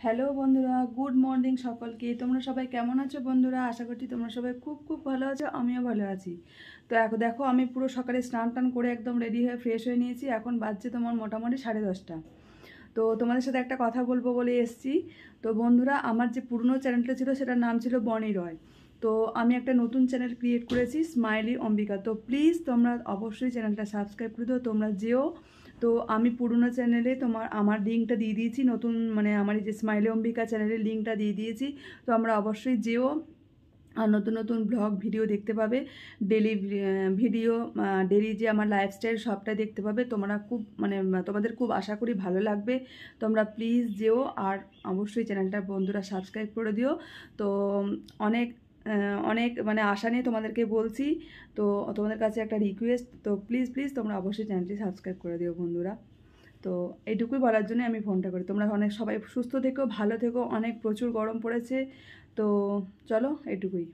Hello বন্ধুরা, good morning সকলকে। তোমরা সবাই কেমন আছো বন্ধুরা? আশা করছি তোমরা সবাই খুব খুব ভালো আছো, আমিও ভালো আছি। তো এখন দেখো, আমি পুরো সকালে স্নান টান করে একদম রেডি হয়ে ফ্রেশ হয়ে নিয়েছি। এখন বাজছে তোমার মোটামুটি 10:30। তো তোমাদের সাথে একটা কথা বলবো বলে এসেছি। তো বন্ধুরা, আমার যে পুরনো চ্যানেলটা ছিল সেটার নাম ছিল বনি রয়। তো আমি একটা নতুন চ্যানেল ক্রিয়েট করেছি, স্মাইলি অম্বিকা। তো প্লিজ তোমরা অবশ্যই চ্যানেলটা সাবস্ক্রাইব করে দিও, তোমরা যেও। তো আমি পুরনো চ্যানেলে আমার লিঙ্কটা দিয়ে দিয়েছি, নতুন মানে আমার এই যে স্মাইলি অম্বিকা চ্যানেলের লিঙ্কটা দিয়ে দিয়েছি। তো আমরা অবশ্যই যেও, আর নতুন নতুন ব্লগ ভিডিও দেখতে পাবে। ডেলি ভিডিও, ডেলি যে আমার লাইফস্টাইল সবটাই দেখতে পাবে। তোমরা খুব মানে তোমাদের খুব আশা করি ভালো লাগবে। তোমরা প্লিজ যেও, আর অবশ্যই চ্যানেলটা বন্ধুরা সাবস্ক্রাইব করে দিও। তো অনেক অনেক মানে আশা নিয়ে তোমাদেরকে বলছি। তো তোমাদের কাছে একটা রিকোয়েস্ট, তো প্লিজ প্লিজ তোমরা অবশ্যই চ্যানেলটি সাবস্ক্রাইব করে দিও বন্ধুরা। তো এইটুকুই বলার জন্য আমি ফোনটা করি। তোমরা অনেক সবাই সুস্থ থেকো, ভালো থেকো। অনেক প্রচুর গরম পড়েছে। তো চলো, এইটুকুই।